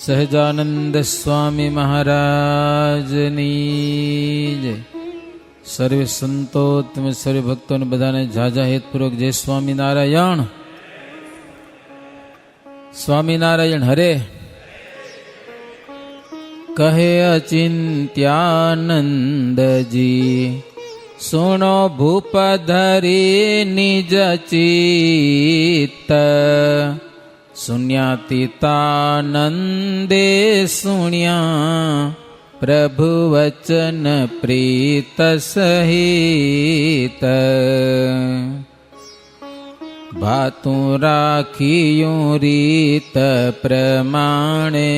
સહજાનંદ સ્વામી મહારાજની જય. સર્વે સંતો તમે સર્વે ભક્તોને બધાને ઝાઝા હેતપૂર્વક જય સ્વામિનારાયણ. સ્વામિનારાયણ હરે. કહે અચિંત્યાનંદજી સુણો ભૂપધરી નિજ ચિત્ત, શૂન્યાતીતાનંદે સુણ્યા પ્રભુ વચન પ્રીત સહિત. ભાતું રાખ્યું રીત પ્રમાણે,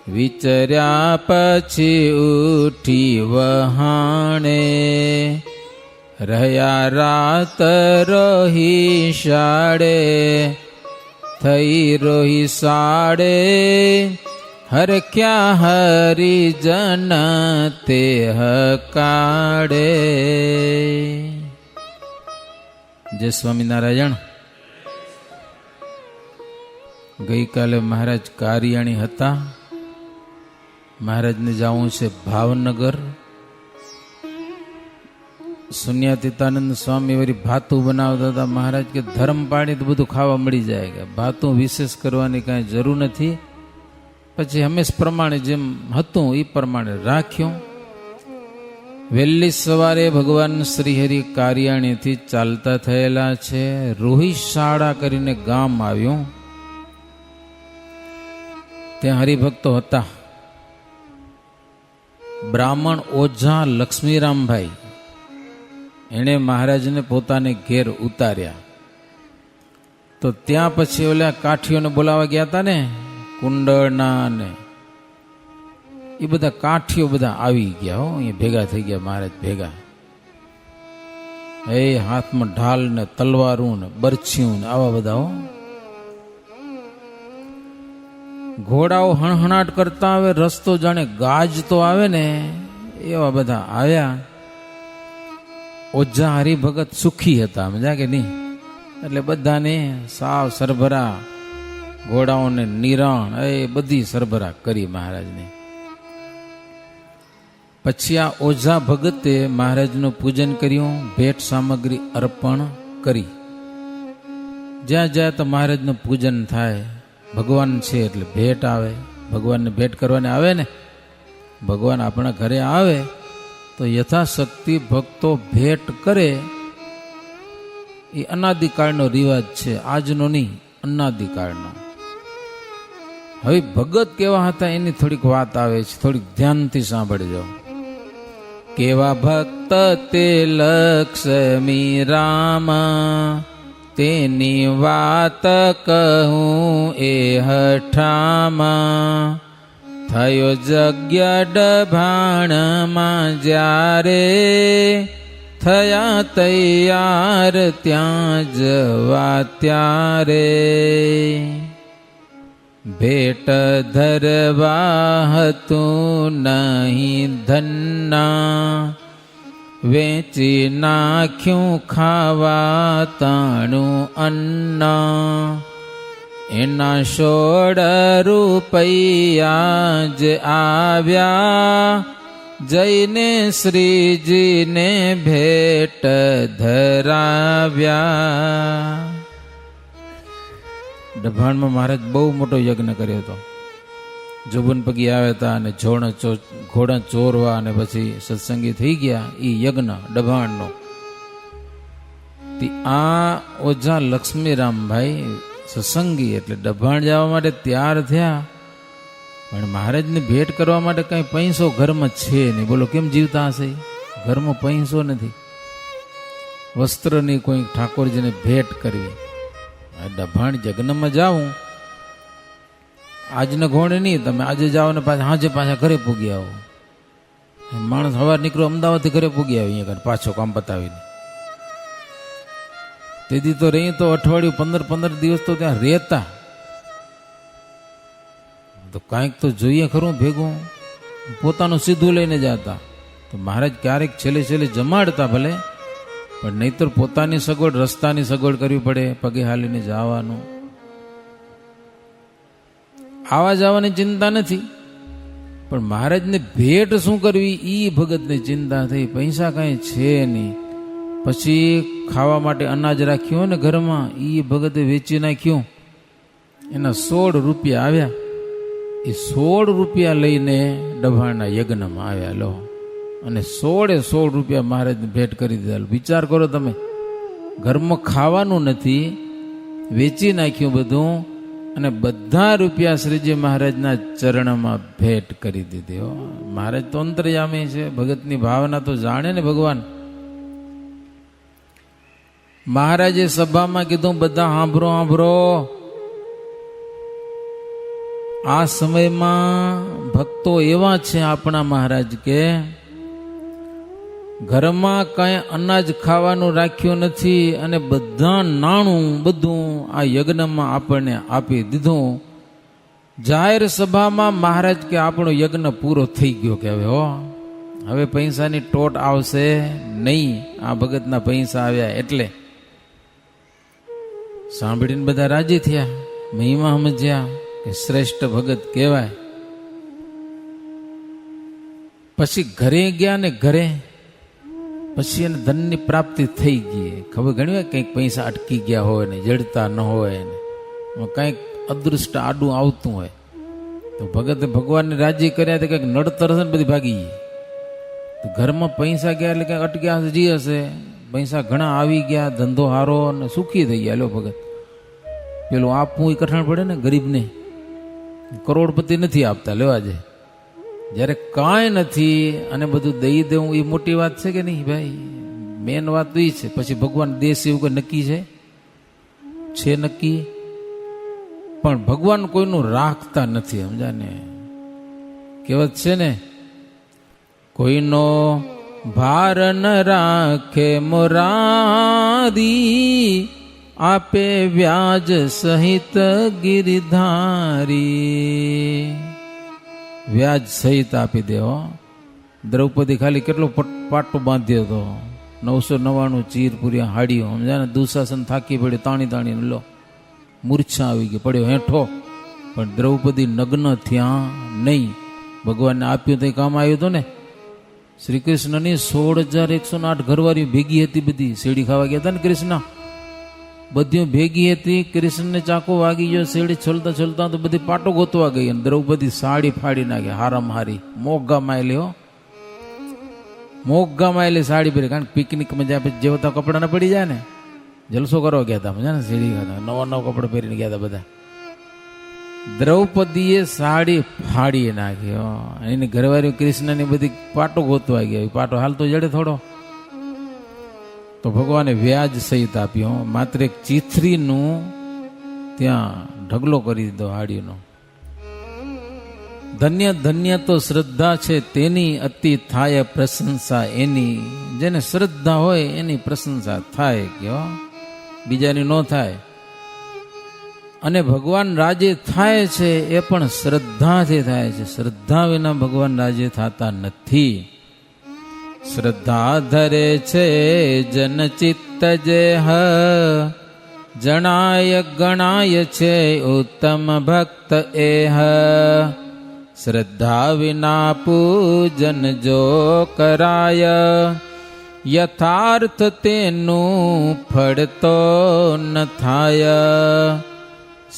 વિચર્યા પછી ઉઠી વહાણે. રહ્યા રાત રોહી શાળે, થઈ રોહી સાડે. હરખ્યા હરિજન તે હકાડે. જય સ્વામિનારાયણ. ગઈકાલે મહારાજ કારિયાણી હતા. મહારાજને જવું છે ભાવનગર. શૂન્યાતીતાનંદ સ્વામી વળી ભાતું બનાવતા હતા. મહારાજ કે ધર્મ પાણી તો બધું ખાવા મળી જાય, કે ભાતું વિશેષ કરવાની કાંઈ જરૂર નથી. પછી હંમેશ પ્રમાણે જેમ હતું એ પ્રમાણે રાખ્યું. વહેલી સવારે ભગવાન શ્રીહરિ કારિયાણીથી ચાલતા થયેલા છે. રોહિશાળા કરીને ગામ આવ્યું. ત્યાં હરિભક્તો હતા. બ્રાહ્મણ ઓઝા લક્ષ્મીરામભાઈ એણે મહારાજને પોતાને ઘેર ઉતાર્યા. તો ત્યાં પછી ઓલા કાઠીઓને બોલાવા ગયા હતા ને, કુંડળના ને એ બધા કાઠીઓ બધા આવી ગયા. હો, અહીંયા ભેગા થઈ ગયા મહારાજ ભેગા. એ હાથમાં ઢાલ ને તલવારું ને બરછિયું ને આવા બધા. હો, ઘોડાઓ હણહણાટ કરતા આવે, રસ્તો જાણે ગાજતો આવે ને એવા બધા આવ્યા. ઓઝા હરિભગત સુખી હતા, મજા કે નહીં? એટલે બધાને સાવ સરભરા ઘોડાઓને નિરણ એ બધી સરભરા કરી મહારાજને. પછી આ ઓઝા ભગતે મહારાજનું પૂજન કર્યું, ભેટ સામગ્રી અર્પણ કરી. જ્યાં જ્યાં તો મહારાજનું પૂજન થાય, ભગવાન છે એટલે ભેટ આવે. ભગવાનને ભેટ કરવાને આવે ને, ભગવાન આપણા ઘરે આવે તો યથાશક્તિ ભક્તો ભેટ કરે. એ અનાદિકાળનો રિવાજ છે, આજનો નહીં, અનાદિકાળનો. હવે ભગત કેવા હતા એની થોડીક વાત આવે છે, થોડીક ધ્યાનથી સાંભળજો. કેવા ભક્ત તે લક્ષ્મી રામ, તેની વાત કહું એ હઠામાં. થયો જગ્ય ડભાણમાં જ્યારે, થયા તૈયાર ત્યાં જવા ત્યારે. ભેટ ધરવા હતું નહીં ધન્ના, વેચી નાખ્યું ખાવા તાણું અન્ન. એના 16 રૂપિયા જ આવ્યા, જઈને શ્રીજીને ભેટ ધરાવ્યા. ડભાણમાં મહારાજ બહુ મોટો યજ્ઞ કર્યો હતો. જોબન પગી આવ્યા હતા અને ઘોડા ચોરવા અને પછી સત્સંગી થઈ ગયા. એ યજ્ઞ ડભાણનો. આ ઓઝા લક્ષ્મીરામભાઈ સત્સંગી એટલે ડભાણ જવા માટે તૈયાર થયા. પણ મહારાજને ભેટ કરવા માટે કઈ પૈસો ઘરમાં છે નહીં. બોલો કેમ જીવતા હશે? ઘરમાં પૈસો નથી. વસ્ત્રની કોઈ ઠાકોરજીને ભેટ કરવી. ડભાણ યજ્ઞમાં જાઉં, આજના ઘોડે નહીં, તમે આજે જાઓ ને પાછા ઘરે પૂગી આવો. માણસ સવાર નીકળો અમદાવાદથી ઘરે પૂગી આવે અહીંયા પાછો કામ પતાવીને. તેથી તો રહી તો અઠવાડિયું 15 દિવસ તો ત્યાં રહેતા. તો કાંઈક તો જોઈએ ખરું ભેગું. પોતાનું સીધું લઈને જતા. તો મહારાજ ક્યારેક છેલ્લે જમાડતા ભલે, પણ નહીતર પોતાની સગવડ, રસ્તાની સગવડ કરવી પડે, પગે હાલીને જવાનું. આવા જવાની ચિંતા નથી, પણ મહારાજને ભેટ શું કરવી એ ભગતની ચિંતા થઈ. પૈસા કાંઈ છે નહીં. પછી ખાવા માટે અનાજ રાખ્યું હોય ને ઘરમાં, એ ભગતે વેચી નાખ્યું. એના 16 રૂપિયા આવ્યા. એ 16 રૂપિયા લઈને ડભાણના યજ્ઞમાં આવ્યા. લો, અને 16 રૂપિયા મહારાજને ભેટ કરી દીધા. વિચાર કરો તમે, ઘરમાં ખાવાનું નથી, વેચી નાખ્યું બધું, અને બધા રૂપિયા શ્રીજી મહારાજના ચરણમાં ભેટ કરી દીધી. મહારાજ તો અંતર્યામી છે, ભગતની ભાવના તો જાણે ને ભગવાન. મહારાજે સભામાં કીધું, બધા સાંભળો સાંભળો, આ સમયમાં ભક્તો એવા છે આપણા મહારાજ કે ઘરમાં કઈ અનાજ ખાવાનું રાખ્યું નથી, અને બધા નાણું બધું આ યજ્ઞમાં આપણને આપી દીધું. જાહેર સભામાં મહારાજ કે આપણો યજ્ઞ પૂરો થઈ ગયો, કે હવે પૈસાની ટોટ આવશે નહીં. આ ભગતના પૈસા આવ્યા એટલે સાંભળીને બધા રાજી થયા, મહિમા સમજ્યા કે શ્રેષ્ઠ ભગત કહેવાય. પછી ઘરે ગયા ને ઘરે પછી એને ધનની પ્રાપ્તિ થઈ ગઈ. ખબર ઘણી વાર કંઈક પૈસા અટકી ગયા હોય ને, જડતા ન હોય ને, કંઈક અદૃષ્ટ આડું આવતું હોય તો ભગતે ભગવાનને રાજી કર્યા તો કંઈક નડતર હશે ને બધી ભાગી ગઈ. તો ઘરમાં પૈસા ગયા એટલે કંઈક અટક્યા હશે, જી હશે, પૈસા ઘણા આવી ગયા, ધંધો હારો અને સુખી થઈ ગયા. લો ભગત, પેલું આપવું એ કઠણ પડે ને ગરીબને. કરોડપતિ નથી આપતા, લેવા જાય. જ્યારે કાંઈ નથી અને બધું દઈ દેવું એ મોટી વાત છે કે નહીં ભાઈ? મેન વાત તો એ છે. પછી ભગવાન દેશ એવું કોઈ નક્કી છે નક્કી, પણ ભગવાન કોઈનું રાખતા નથી, સમજાને? કહેવત છે ને, કોઈનો ભાર ન રાખે મોરારી, આપે વ્યાજ સહિત ગિરધારી. વ્યાજ સહિત આપી દે. દ્રૌપદી ખાલી કેટલો પાટો બાંધ્યો હતો, 999 ચીરપુરિયા હાડીઓ, સમજા ને? દુશાસન થાકી પડ્યો, તાણી તાણીને લો, મૂર્છા આવી ગઈ, પડ્યો હેઠો. પણ દ્રૌપદી નગ્ન થયા નહીં. ભગવાનને આપ્યું તો કામ આવ્યું હતું ને. શ્રી કૃષ્ણની 16,108 ઘરવાળી ભેગી હતી, બધી શેરડી ખાવા ગયા હતા ને કૃષ્ણ, બધી ભેગી હતી. કૃષ્ણને ચાકો વાગી ગયો, શેરડી છોલતા છોલતા તો બધી પાટો ગોતવા ગઈ, અને દ્રૌપદી સાડી ફાડી નાખી. હારામ હારી મોગા માયલી, મોગા માયલી સાડી પહેરી. કારણ કે પિકનિકમાં જ્યાં પછી જેવતા કપડા ના પડી જાય ને, જલસો કરવા ગયા હતા, મજા ને? શેરડી ખાતા નવા કપડા પહેરીને ગયા હતા બધા. દ્રૌપદીએ સાડી ફાડી નાખી. એની ઘરવાળી કૃષ્ણની બધી પાટો ગોતવા ગયા. પાટો હાલ તો જડે થોડો, તો ભગવાને વ્યાજ સહિત આપ્યો. માત્ર એક ચીથરીનું ત્યાં ઢગલો કરી દીધો હાડીનો. ધન્ય ધન્ય તો શ્રદ્ધા છે તેની, અતિ થાય પ્રશંસા એની. જેને શ્રદ્ધા હોય એની પ્રશંસા થાય, કે બીજાની ન થાય. અને ભગવાન રાજી થાય છે એ પણ શ્રદ્ધાથી થાય છે. શ્રદ્ધા વિના ભગવાન રાજી થતા નથી. શ્રદ્ધા ધરે છે જન ચિત્ત જે હ, જણાય ગણાય છે ઉત્તમ ભક્ત એહ. શ્રદ્ધા વિના પૂજન જો કરાય, યથાર્થ તેનું ફળ તો ન થાય.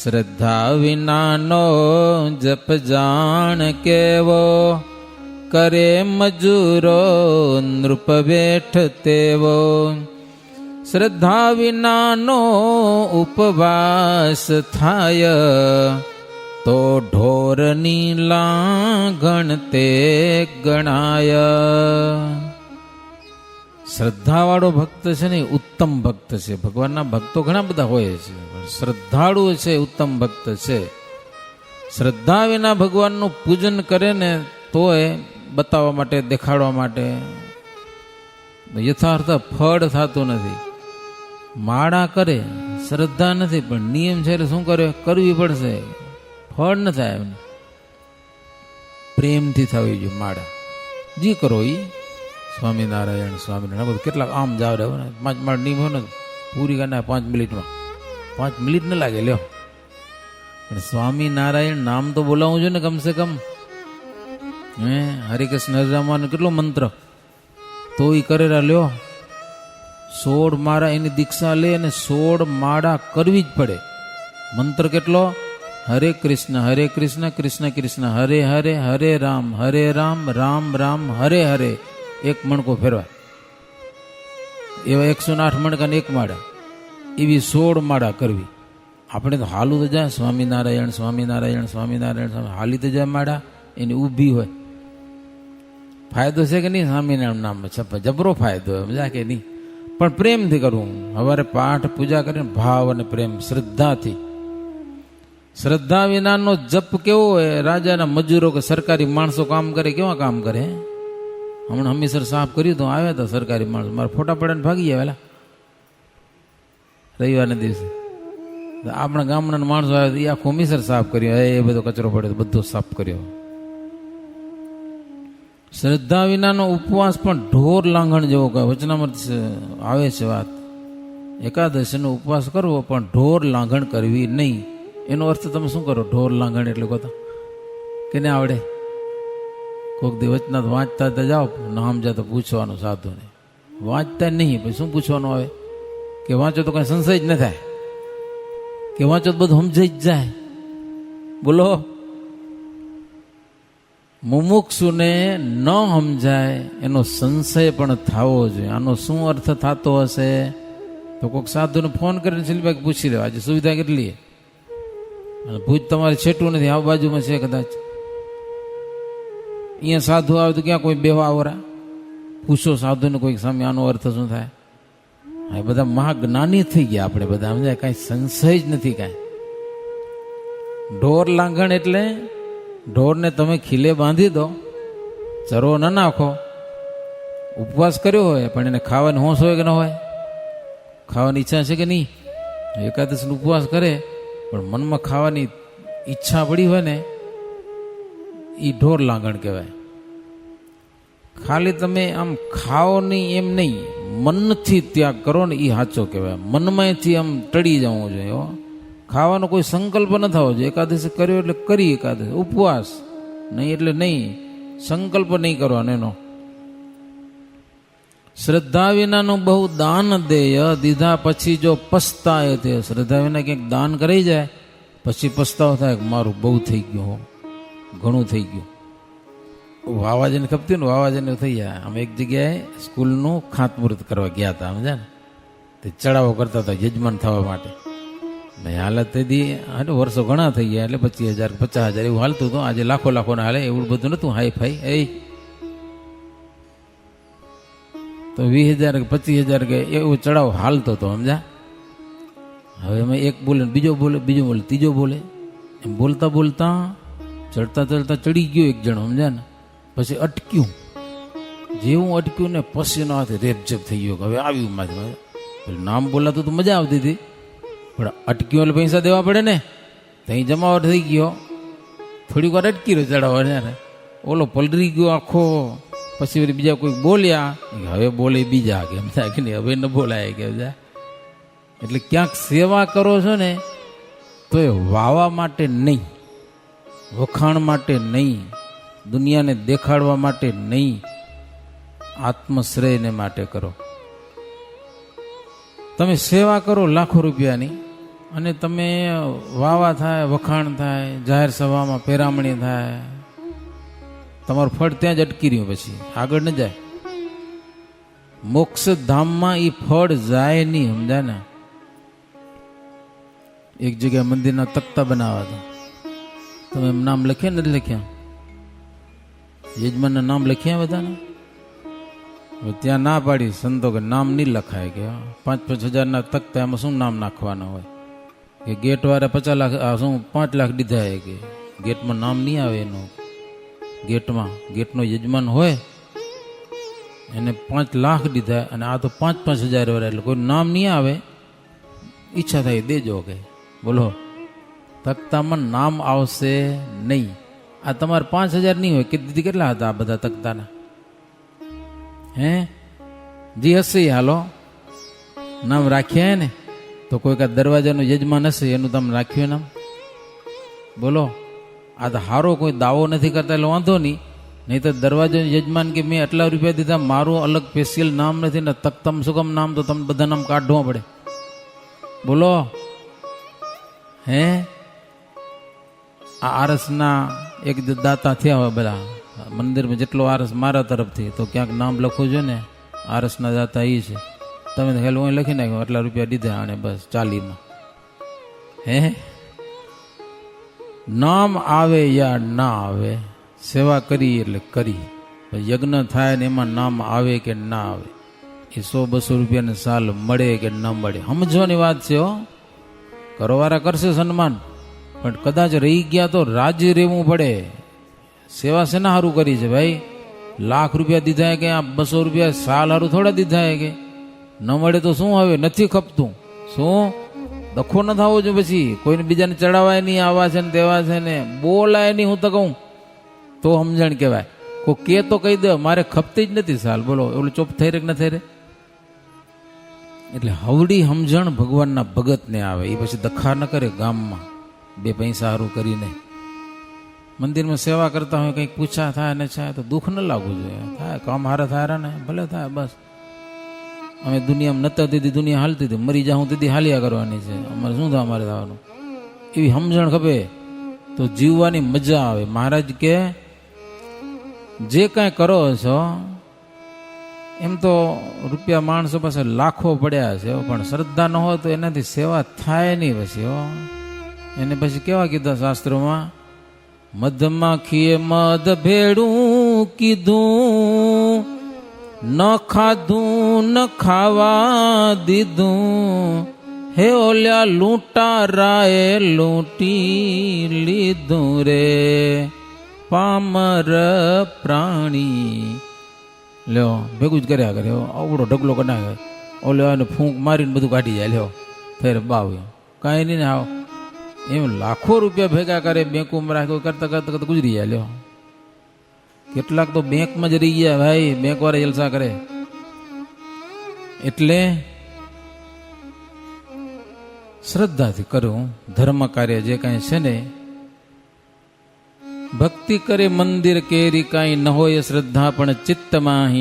શ્રદ્ધા વિનાનો જપ જાણ કેવો, કરે મજૂરો નૃપ બેઠ તેવો. શ્રદ્ધા વિનાનો ઉપવાસ થાય, તો ઢોરની લાગણ તે ગણાય. શ્રદ્ધાવાળો ભક્ત છે ને ઉત્તમ ભક્ત છે. ભગવાનના ભક્તો ઘણા બધા હોય છે, પણ શ્રદ્ધાળુ છે ઉત્તમ ભક્ત છે. શ્રદ્ધા વિના ભગવાનનું પૂજન કરે ને તોય બતાવવા માટે, દેખાડવા માટે, યથાર્થ ફળ થતું નથી. માળા કરે, શ્રદ્ધા નથી, પણ નિયમ છે એટલે શું કરે? કરવી પડશે, ફળ ન થાય. એમને પ્રેમથી થવી જોઈએ માળા. જી કરો એ સ્વામિનારાયણ સ્વામિનારાયણ બધું કેટલાક આમ જાવ રહે ને, 5 માળ નિયમ હોય ને પૂરી કરી 5 મિનિટમાં. 5 મિનિટ ન લાગે. લ્યો પણ સ્વામિનારાયણ નામ તો બોલાવવું જોઈએ ને કમસે કમ. હરે કૃષ્ણ હરે રામ કેટલો મંત્ર, તો એ કરેલા લ્યો. 16 માળા એની દીક્ષા લે અને 16 માળા કરવી જ પડે. મંત્ર કેટલો? હરે કૃષ્ણ કૃષ્ણ કૃષ્ણ હરે હરે, હરે રામ રામ રામ હરે હરે. એક મણકો ફેરવાય. એવા 108 મણકા ને એક માળા, એવી 16 માળા કરવી. આપણે તો હાલું તો જાય સ્વામિનારાયણ સ્વામિનારાયણ સ્વામિનારાયણ, હાલી તો જાય માળા એની ઊભી હોય. ફાયદો છે કે નહીં? સ્વામિનારાયણ નામ જબરો ફાયદો હોય, મજા કે નહીં? પણ પ્રેમથી કરવું. સવારે પાઠ પૂજા કરીને ભાવ અને પ્રેમ શ્રદ્ધાથી. શ્રદ્ધા વિનાનો જપ કેવો હોય? રાજાના મજૂરો કે સરકારી માણસો કામ કરે કેવા કામ કરે? હમણાં હમીસર સાફ કર્યું તો આવ્યા હતા સરકારી માણસો, મારા ફોટા પડ્યા ભાગી ગયા વેલા રવિવારના દિવસે. આપણા ગામના માણસો આવ્યા એ આખું હમીસર સાફ કર્યો, એ બધો કચરો પડ્યો બધો સાફ કર્યો. શ્રદ્ધા વિનાનો ઉપવાસ પણ ઢોર લાંઘણ જેવો કહે. વચનામૃત આવે છે વાત. એકાદશીનો ઉપવાસ કરવો પણ ઢોર લાંઘણ કરવી નહીં. એનો અર્થ તમે શું કરો? ઢોર લાંઘણ એટલે કહો તો કેને આવડે? કોઈક દી વચનાથ વાંચતા જાઓ, નામ જા તો પૂછવાનું સાધુને. વાંચતા નહીં પછી શું પૂછવાનું આવે? કે વાંચો તો કઈ સંશય જ ન થાય, કે વાંચો તો બધું સમજાઈ જ જાય. બોલો, મુમુક્ષુને ન સમજાય એનો સંશય પણ થવો જોઈએ. આનો શું અર્થ થતો હશે? તો કોઈક સાધુને ફોન કરીને શિલ્પાઈ પૂછી લે આજે સુવિધા કેટલી? ભૂજ તમારે છેટું નથી, આ બાજુમાં છે કદાચ. અહીંયા સાધુ આવે તો ક્યાં કોઈ બેવા આવરા? પૂછો સાધુને કોઈક સામે આનો અર્થ શું થાય? હા, બધા મહાજ્ઞાની થઈ ગયા આપણે બધા, સમજાય? કાંઈ સંશય જ નથી કાંઈ. ઢોર લાંઘણ એટલે ઢોરને તમે ખીલે બાંધી દો, ચરો ન નાખો. ઉપવાસ કર્યો હોય પણ એને ખાવાની હોશ હોય કે ન હોય? ખાવાની ઈચ્છા છે કે નહીં? એકાદશીનો ઉપવાસ કરે પણ મનમાં ખાવાની ઈચ્છા પડી હોય ને, એ ઢોર લાંઘણ કહેવાય. ખાલી તમે આમ ખાઓ નહીં એમ નહીં, મનથી ત્યાગ કરો ને એ સાચો કહેવાય. મનમાંથી આમ ટળી જવું જોઈએ. ખાવાનો કોઈ સંકલ્પ ન થવો જોઈએ. એકાદશી કર્યો એટલે કરી એકાદશી, ઉપવાસ નહીં એટલે નહીં, સંકલ્પ નહીં કરવાનો એનો. શ્રદ્ધા વિનાનું બહુ દાન દેય, દીધા પછી જો પસ્તાય તે. શ્રદ્ધા વિના ક્યાંક દાન કરી જાય પછી પસ્તાવો થાય કે મારું બહુ થઈ ગયું, ઘણું થઈ ગયું. વાવાજને ખપતી ને વાવાજને થઈ જાય. અમે એક જગ્યાએ સ્કૂલનું ખાતમુહૂર્ત કરવા ગયા હતા, સમજ્યા ને? તે ચડાવો કરતા હતા યજમાન થવા માટે. ભાઈ હાલત થઈ વર્ષો ઘણા થઈ ગયા એટલે 25,000 50,000 એવું હાલતું હતું. આજે લાખો લાખોને હાલે એવું બધું નતું હાઈ ફાઈ. તો 20,000 કે 25,000 કે એવો ચડાવ હાલતો હતો, સમજા? હવે એમાં એક બોલે, બીજો બોલે, બીજો બોલે, ત્રીજો બોલે, એમ બોલતા બોલતા ચડતા ચડતા ચડી ગયો એક જણો, સમજ્યા ને? પછી અટક્યું. જેવું અટક્યું ને પછી એનો હાથે રેપઝેપ થઈ ગયો. હવે આવ્યું માથે. નામ બોલાતું તો મજા આવતી હતી પણ અટક્યો એટલે પૈસા દેવા પડે ને, ત્યાં જમાવટ થઈ ગયો. થોડીક વાર અટકી રહ્યો ચડાવવા ને, ઓલો પલરી ગયો આખો. પછી બીજા કોઈ બોલ્યા, હવે બોલે બીજા કે સમજાય કે નહીં, હવે ન બોલાય કે સમજાય. એટલે ક્યાંક સેવા કરો છો ને તો એ વાવા માટે નહીં, વખાણ માટે નહીં, દુનિયાને દેખાડવા માટે નહીં, આત્મશ્રેયને માટે કરો. તમે સેવા કરો લાખો રૂપિયાની અને તમે વાવા થાય, વખાણ થાય, જાહેર સભામાં પેરામણી થાય, તમારું ફળ ત્યાં જ અટકી રહ્યું, પછી આગળ ન જાય. મોક્ષ ધામમાં એ ફળ જાય નહીં, સમજાય ને? એક જગ્યાએ મંદિરના તખ્તા બનાવ્યા હતા. તમે એમ નામ લખ્યા નથી લખ્યા? યજમાનના નામ લખ્યા બધાને? ત્યાં ના પાડી સંતો કે નામ નહીં લખાય, કે 5,000 તખ્તા એમાં શું નામ નાખવાના હોય? કે ગેટ વાળા 50 લાખ શું 5 લાખ દીધા કે ગેટમાં નામ નહીં આવે એનું. ગેટનો યજમાન હોય એને 5 લાખ દીધા અને આ તો 5,000 વાળા, એટલે કોઈ નામ નહીં આવે. ઈચ્છા થાય દેજો કે. બોલો, તખ્તામાં નામ આવશે નહીં. આ તમારે 5,000 નહીં હોય કે દીદી કેટલા હતા આ બધા તખ્તાના? હે જી હશે, હાલો નામ રાખ્યા ને તો કોઈક દરવાજાનું યજમાન હશે એનું તમે રાખ્યું નામ. બોલો, આ તો હારો કોઈ દાવો નથી કરતા એટલે વાંધો નહીં તો દરવાજો યજમાન કે મેં આટલા રૂપિયા દીધા, મારું અલગ સ્પેશિયલ નામ નથી ને તખ્તમ સુગમ નામ તો તમે બધા નામ કાઢવા પડે. બોલો, હે આ આરસના એક દાતા થયા હોય બધા મંદિરમાં, જેટલો આરસ મારા તરફથી તો ક્યાંક નામ લખવું જોઈએ ને, આરસના દાતા એ છે. તમે તો હેલ હું લખી નાખ્યો આટલા રૂપિયા દીધા અને બસ 40માં. હે નામ આવે યા ના આવે, સેવા કરી એટલે કરી. યજ્ઞ થાય ને એમાં નામ આવે કે ના આવે, એ 100-200 રૂપિયાને સાલ મળે કે ન મળે, સમજવાની વાત છે. હો, ઘરવાળા કરશે સન્માન, પણ કદાચ રહી ગયા તો રાજી રહેવું પડે. સેવા શેના સારું કરી છે ભાઈ? લાખ રૂપિયા દીધા કે આ 200 રૂપિયા સાલ સારું થોડા દીધા કે? ન મળે તો શું હવે? નથી ખપતું. શું દખો ન થવો જોઈએ? પછી કોઈને બીજાને ચડાવાય નહીં, આવા છે ને તેવા છે ને બોલાય નહીં. હું તો કહું તો સમજણ કહેવાય. કોઈ કે તો કહી દે મારે ખપતી જ નથી સાલ. બોલો, ઓલું ચોપ થઈ રે કે ન થઈ રે? એટલે હવડી સમજણ ભગવાનના ભગતને આવે, એ પછી દખા ન કરે ગામમાં 2 પૈસા સારું કરીને. મંદિરમાં સેવા કરતા હોય, કંઈક પૂછા થાય ને થાય તો દુઃખ ન લાગવું જોઈએ. થાય કામ હારા થાય ને ભલે થાય, બસ. અમે દુનિયામાં નતા દીધી, દુનિયા હાલતી હતી, મરી જાઉં દીદી હાલ્યા કરવાની છે, અમારે શું થાય અમારે થવાનું? એવી સમજણ ખપે તો જીવવાની મજા આવે. મહારાજ કે જે કાંઈ કરો છો એમ તો રૂપિયા માણસો પાસે લાખો પડ્યા છે, પણ શ્રદ્ધા ન હોય તો એનાથી સેવા થાય નહીં પછી. હો, એને પછી કેવા કીધા શાસ્ત્રોમાં? મધમાખીએ મધ ભેળું કીધું, ન ખાધું ન ખાવા દીધું, હે ઓલ્યા લૂંટારાએ લૂંટી લીધું રે પામર પ્રાણી. લ્યો ભેગું જ કર્યા કરે, આવડો ઢગલો કરી નાખે, ઓલે આને ફૂંક મારીને બધું કાઢી જાય. લ્યો ફેર બાવ કાંઈ નહીં ને આવ એમ લાખો રૂપિયા ભેગા કરે, બેંકમાં રાખો, કરતા કરતા કરતા ગુજરી જાય. લ્યો કેટલાક તો બેંકમાં જ રહી ગયા ભાઈ, બેંક વાળા જલસા કરે. એટલે શ્રદ્ધાથી કરું ધર્મ કાર્ય જે કાંઈ છે ને. ભક્તિ કરે મંદિર કેરી, કાંઈ ન હોય શ્રદ્ધા પણ ચિત્તમાં.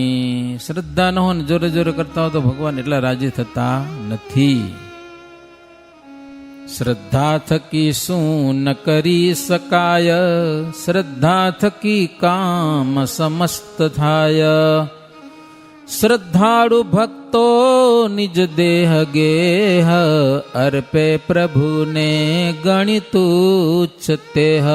શ્રદ્ધા ન હોય ને જોરે જોરે કરતા હોય તો ભગવાન એટલા રાજી થતા નથી. શ્રદ્ધા થકી શું ન કરી શકાય, શ્રદ્ધા થકી કામ સમસ્ત થાય. શ્રદ્ધાળુ ભક્તો નિજ દેહ ગેહ, અર્પે પ્રભુને ગણિતુચ્છ તેહ.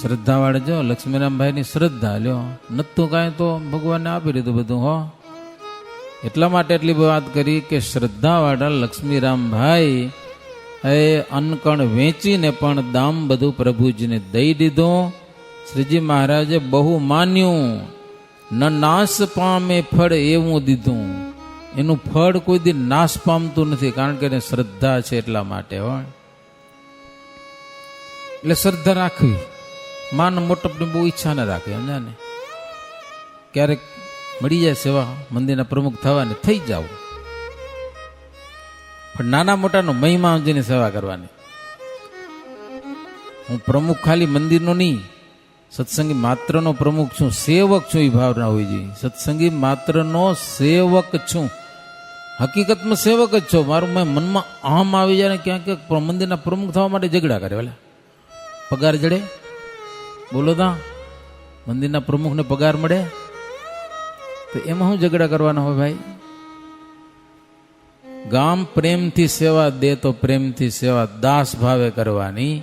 શ્રદ્ધાવાળા જો લક્ષ્મીરામભાઈ ની શ્રદ્ધા લ્યો, નતું કાંઈ તો ભગવાનને આપી દીધું બધું. હો, એટલા માટે એટલી વાત કરી કે શ્રદ્ધાવાળા લક્ષ્મીરામભાઈ એ અનકણ વેચીને પણ દામ બધું પ્રભુજીને દઈ દીધું. શ્રીજી મહારાજે બહુ માન્યું, ન નાશ પામે ફળ એવું દીધું. એનું ફળ કોઈ દી નાશ પામતું નથી, કારણ કે એને શ્રદ્ધા છે એટલા માટે. હોય એટલે શ્રદ્ધા રાખવી. માન મોટપની બહુ ઈચ્છા ના રાખે, સમજાને? ક્યારેક મળી જાય સેવા મંદિરના પ્રમુખ થવાની, થઈ જાવ, પણ નાના મોટાનો મહિમા સમજીને સેવા કરવાની. હું પ્રમુખ ખાલી મંદિરનો નહીં, સત્સંગી માત્રનો પ્રમુખ છું, સેવક છું, એ ભાવના હોવી જોઈએ. સત્સંગી માત્રનો સેવક છું, હકીકતમાં સેવક જ છો. મારું મનમાં અહમ આવી જાય ને ક્યાંક મંદિરના પ્રમુખ થવા માટે ઝઘડા કરે. ભલે પગાર જડે, બોલો તા મંદિરના પ્રમુખને પગાર મળે તો એમાં શું ઝઘડા કરવાના હોય ભાઈ? ગામ પ્રેમથી સેવા દે તો પ્રેમથી સેવા દાસ ભાવે કરવાની.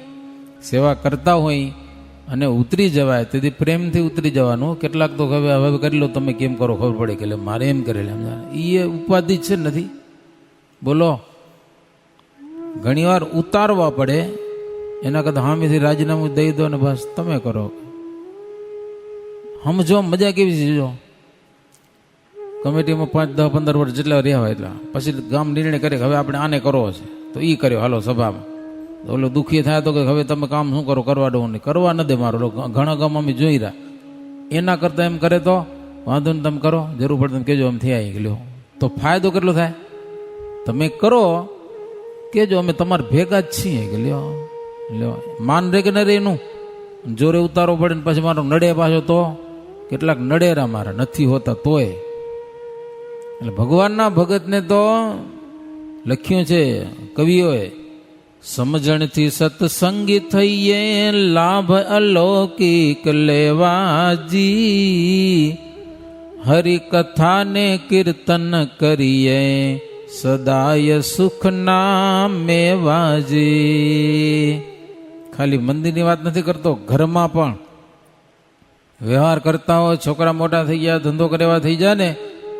સેવા કરતા હોય અને ઉતરી જવાય તેથી પ્રેમથી ઉતરી જવાનું. કેટલાક તો હવે કરી લો, તમે કેમ કરો ખબર પડે કે મારે એમ કરેલા, એ ઉપાધિ છે નથી. બોલો, ઘણીવાર ઉતારવા પડે, એના કરતા હામેથી રાજીનામું દઈ દો ને બસ તમે કરો. સમજો મજા કેવી છે? જો કમિટીમાં 5, 10, 15 વર્ષ જેટલા રહ્યા હોય એટલા પછી ગામ નિર્ણય કરે કે હવે આપણે આને કરવો છે તો એ કર્યો, હાલો સભામાં. ઓલો દુઃખી થાય તો કે હવે તમે કામ શું કરો, કરવા દો નહીં, કરવા ન દે મારો. ઘણા ગામ અમે જોઈ રહ્યા, એના કરતા એમ કરે તો વાંધો ને તમે કરો, જરૂર પડે તમે કહેજો, એમ થઈ આવી લ્યો. તો ફાયદો કેટલો થાય? તમે કરો કે કેજો, અમે તમારા ભેગા જ છીએ. કે લ્યો લ્યો, માન રે કે ન રે એનું જોરે ઉતારો પડે ને પછી મારો નડે પાછો તો કેટલાક નડેરા મારા નથી હોતા તોય. એટલે ભગવાનના ભગતને તો લખ્યું છે કવિઓએ, સમજણથી સત્સંગી થઈએ લાભ અલૌકિક લેવાજી, હરિકથાને કીર્તન કરીએ સદાય સુખ નામે વાજી. ખાલી મંદિરની વાત નથી કરતો, ઘરમાં પણ વ્યવહાર કરતા હોય, છોકરા મોટા થઈ ગયા, ધંધો કરેવા થઈ જાય ને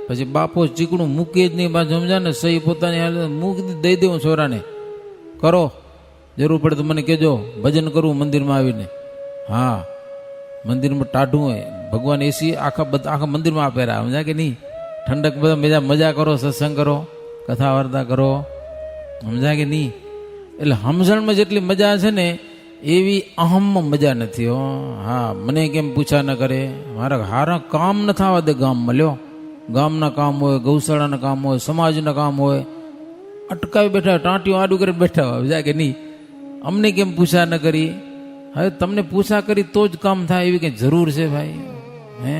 પછી બાપો ચીકણું મૂકી જ નહીં, પાછું સમજા ને સહી પોતાની હાલ મૂકી દઈ દેવું છોરાને, કરો જરૂર પડે તો મને કહેજો, ભજન કરવું મંદિરમાં આવીને. હા, મંદિરમાં ટાઢું હોય, ભગવાન એસી આખા મંદિરમાં આપેલા, સમજા કે નહીં? ઠંડક બધા મજા કરો, સત્સંગ કરો, કથા વાર્તા કરો, સમજા કે નહીં? એટલે સમજણમાં જેટલી મજા છે ને એવી અહમમાં મજા નથી. હો હા, મને કેમ પૂછા ન કરે, મારા હારા કામ ન થવા દે ગામમાં. લ્યો, ગામના કામ હોય, ગૌશાળાના કામ હોય, સમાજના કામ હોય, અટકાવી બેઠા, ટાંટીઓ આડું કરી બેઠા હોય, સમજા કે નહીં? અમને કેમ પૂછા ન કરી? હવે તમને પૂછા કરી તો જ કામ થાય એવી કંઈ જરૂર છે ભાઈ? હે,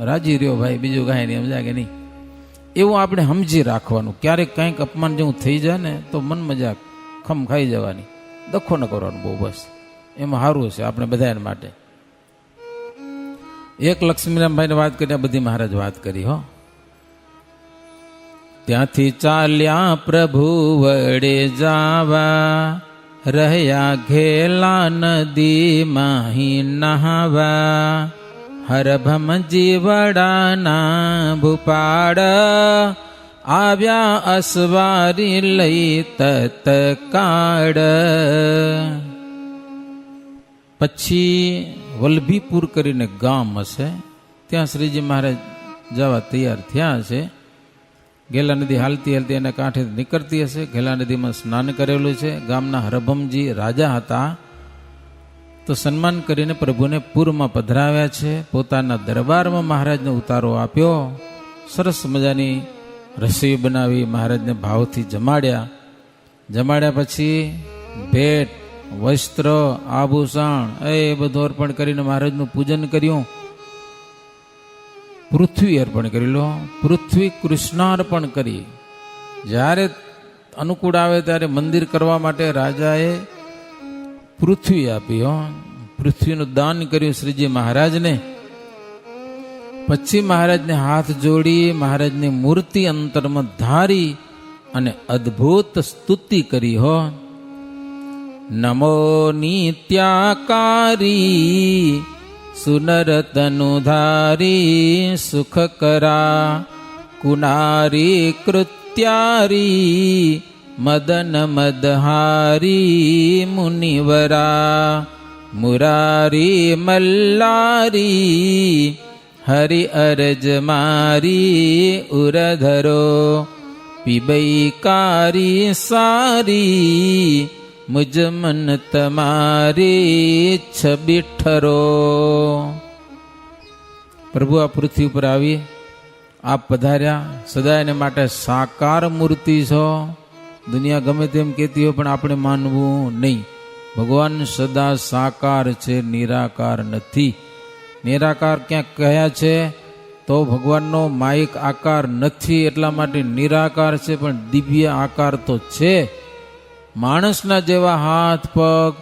રાજી રહ્યો ભાઈ, બીજું કાંઈ નહીં, સમજા કે નહીં? એવું આપણે સમજી રાખવાનું. ક્યારેક કંઈક અપમાન જેવું થઈ જાય ને તો મન મજાક ખમ ખાઈ જવાની, દખો ન કરવાનું બહુ, બસ એમાં સારું છે આપણે બધા માટે. એક લક્ષ્મીરામભાઈને વાત કરી, બધી મહારાજ વાત કરી. હો, ત્યાંથી ચાલ્યા પ્રભુ વડે જાવા, રહ્યા ઘેલા નદી માહી નહાવા, હરભમજી વડાના ભૂપાડ, આવ્યા અસવારી લઈ તત્કાળ. પછી વલ્લભીપુર કરીને ગામ હશે, ત્યાં શ્રીજી મહારાજ જવા તૈયાર થયા છે. ઘેલા નદી હાલતી હાલતી એના કાંઠે નીકળતી હશે. ઘેલા નદીમાં સ્નાન કરેલું છે. ગામના હરભમજી રાજા હતા, તો સન્માન કરીને પ્રભુને પૂરમાં પધરાવ્યા છે. પોતાના દરબારમાં મહારાજને ઉતારો આપ્યો. સરસ મજાની રસોઈ બનાવી મહારાજને ભાવથી જમાડ્યા. જમાડ્યા પછી ભેટ, વસ્ત્ર, આભૂષણ એ બધું અર્પણ કરીને મહારાજનું પૂજન કર્યું. પૃથ્વી અર્પણ કરી લો, પૃથ્વી કૃષ્ણાર્પણ કરી. જ્યારે અનુકૂળ આવે ત્યારે મંદિર કરવા માટે રાજાએ પૃથ્વી આપી. હો, પૃથ્વીનું દાન કર્યું શ્રીજી મહારાજને. પછી મહારાજને હાથ જોડી મહારાજની મૂર્તિ અંતરમાં ધારી અને અદ્ભુત સ્તુતિ કરી. હો, નમો નિત્યાકારી સુનરતનુધારી, સુખ કરા કુનારી કૃત્યારી, મદન મદહારી મુનિવરા, મુરારી મલ્લારી, હરિ અરજ મારી ઉરધરો, પીબૈકારી સારી, મુજ મન તમારી છબીઠરો. પ્રભુ આ પૃથ્વી ઉપર આવી, આપ પધાર્યા, સદાયને માટે સાકાર મૂર્તિ છો. દુનિયા ગમે તેમ કહેતી હોય પણ આપણે માનવું નહીં. ભગવાન સદા સાકાર છે, નિરાકાર નથી. નિરાકાર ક્યાંક કહ્યા છે તો ભગવાનનો માયિક આકાર નથી, એટલા માટે નિરાકાર છે, પણ દિવ્ય આકાર તો છે. માણસના જેવા હાથ પગ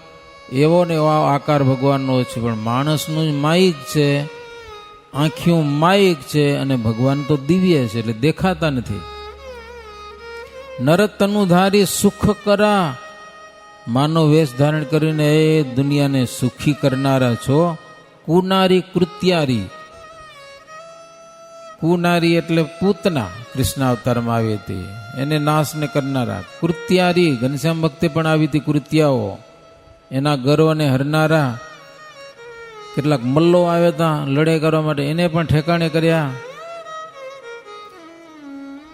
એવો ને એવો આકાર ભગવાનનો છે, પણ માણસનું જ માયિક છે, આંખિયું માયિક છે, અને ભગવાન તો દિવ્ય છે એટલે દેખાતા નથી. નરતનુધારી સુખ કરા, માનવ વેશ ધારણ કરીને એ દુનિયાને સુખી કરનારા છો. કુનારી કૃત્યારી, કુનારી એટલે પૂતના કૃષ્ણ અવતારમાં આવી હતી, એને નાશને કરનારા. કૃત્યારી ઘનશ્યામ ભક્તે પણ આવી હતી. કૃત્યાઓ એના ગર્વને હરનારા. કેટલાક મલ્લો આવ્યા હતા લડાઈ કરવા માટે, એને પણ ઠેકાણે કર્યા.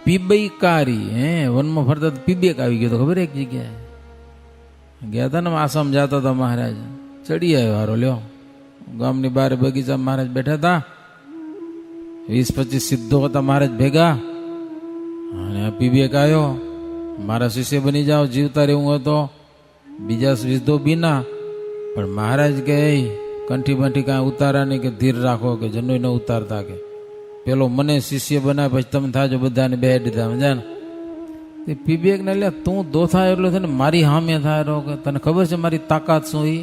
પીબૈકારી, વનમાં ફરતા પીબેક આવી ગયો તો ખબર એક જગ્યાએ ગયા હતા ને, આસામ જતા હતા મહારાજ, ચડી આવ્યો હારો. લ્યો, ગામની બહાર બગીચા મહારાજ બેઠા હતા, 20-25 સિદ્ધો હતા મહારાજ ભેગા, અને પીબેક આવ્યો. મારા શિષ્ય બની જાઓ, જીવતા રહેવું હોય તો બીજા વિધો બીના. પણ મહારાજ કે કંઠી બંઠી કાંઈ ઉતારા નહીં, કે ધીર રાખો, કે જનોય ન ઉતારતા, કે પેલો મને શિષ્ય બનાવે પછી તમે થાજો બધાને બેહાડી દીધા. સમજ્યા ને? તે પીબેક ને લે તું દોથા એટલો છે ને મારી સામે થાય રહો, કે તને ખબર છે મારી તાકાત શું? એ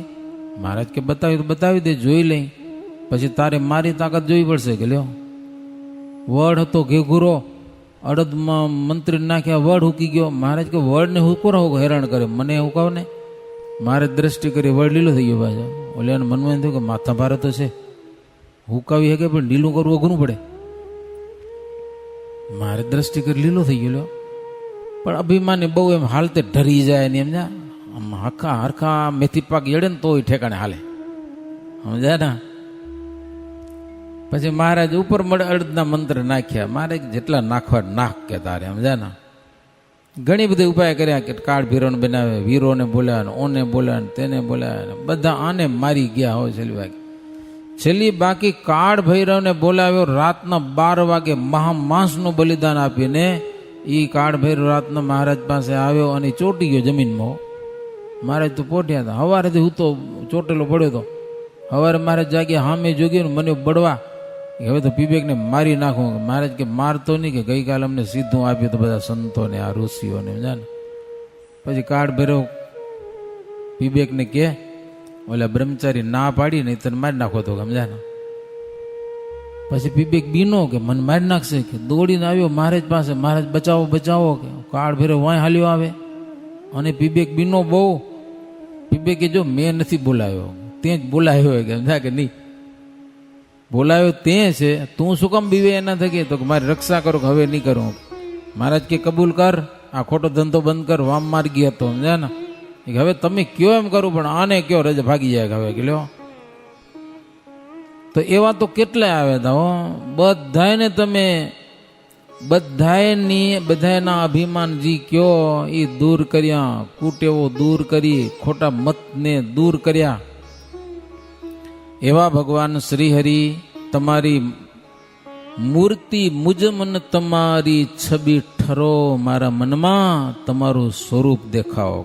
મહારાજ કે બતાવી તો બતાવી દે, જોઈ લઈ, પછી તારે મારી તાકાત જોવી પડશે. કે લ્યો વડ હતો ઘેઘુરો, અડદમાં મંત્રી નાખ્યા, વડ હુકી ગયો. મહારાજ કે વડને હુકો હેરાન કરે, મને હુકાવ ને. મારે દ્રષ્ટિ કરી વડ લીલો થઈ ગયો પાછો. ઓલે મનમાં થયું કે માથા ભારે તો છે, હુકાવી શકે પણ લીલું કરવું અઘરું પડે. મારે દ્રષ્ટિ કરી લીલો થઈ ગયો. પણ અભિમાની બહુ એમ હાલતે ઢરી જાય ને, સમજ્યા? આમ હરખા હરખા મેથી પાક એડે ને તોય ઠેકાણે હાલે. સમજ્યા ને? પછી મહારાજ ઉપર મળે અડદના મંત્ર નાખ્યા. મારે જેટલા નાખવા નાખ કે તારે. સમજ્યા ને? ઘણી બધી ઉપાય કર્યા, કે કાળ ભીરોને બનાવે, વીરોને બોલ્યા, ઓને બોલ્યા, તેને બોલ્યા, બધા આને મારી ગયા હોય. છેલ્લી બાકી કાળ ભૈરવને બોલાવ્યો. રાતના 12 વાગે મહામાંસનું બલિદાન આપીને એ કાળ ભૈરવ રાતના મહારાજ પાસે આવ્યો અને ચોટી ગયો જમીનમાં. મહારાજ તો પોટ્યા હતા. સવારેથી હું તો ચોટેલો પડ્યો હતો. સવારે મહારાજ જાગ્યા, હા મેં જોગ્યો ને મને બળવા, હવે તો પીબેકને મારી નાખું. મહારાજ કે મારતો નહીં, કે ગઈકાલે અમને સીધું આપ્યું તો બધા સંતોને, આ ઋષિઓને. સમજા ને? પછી કાળ ભૈરવ પીબેકને કે ઓલા બ્રહ્મચારી ના પાડી નહીં તને મારી નાખો તો. સમજા ને? પછી પીબેક બીનો કે મને મારી નાખશે, કે દોડીને આવ્યો મહારાજ પાસે. મહારાજ બચાવો બચાવો, કે કાળ ભૈરવ વાય હાલ્યો આવે. અને પીબેક બીનો બહુ. પીબેકે જો મેં નથી બોલાવ્યો, તે જ બોલાવ્યો. કે સમજા કે નહીં બોલાવ્યો તે છે, તું શું કામ બીવે એના થકી? તો મારી રક્ષા કરો, કે હવે નહીં કરું. મહારાજ કે કબૂલ કર, આ ખોટો ધંધો બંધ કર, વામ માર્ગી હતો. સમજ્યા ને? હવે તમે કયો એમ કરું, પણ આને કયો રજા ભાગી જાય. હવે કે લ્યો તો એવા તો કેટલાય આવે તા હો. બધાને તમે બધાના અભિમાન જી કયો એ દૂર કર્યા, કુટેવો દૂર કરી, ખોટા મતને દૂર કર્યા. એવા ભગવાન શ્રીહરિ તમારી મૂર્તિ મુજ મન તમારી છબી ઠરો, મારા મનમાં તમારું સ્વરૂપ દેખાઓ.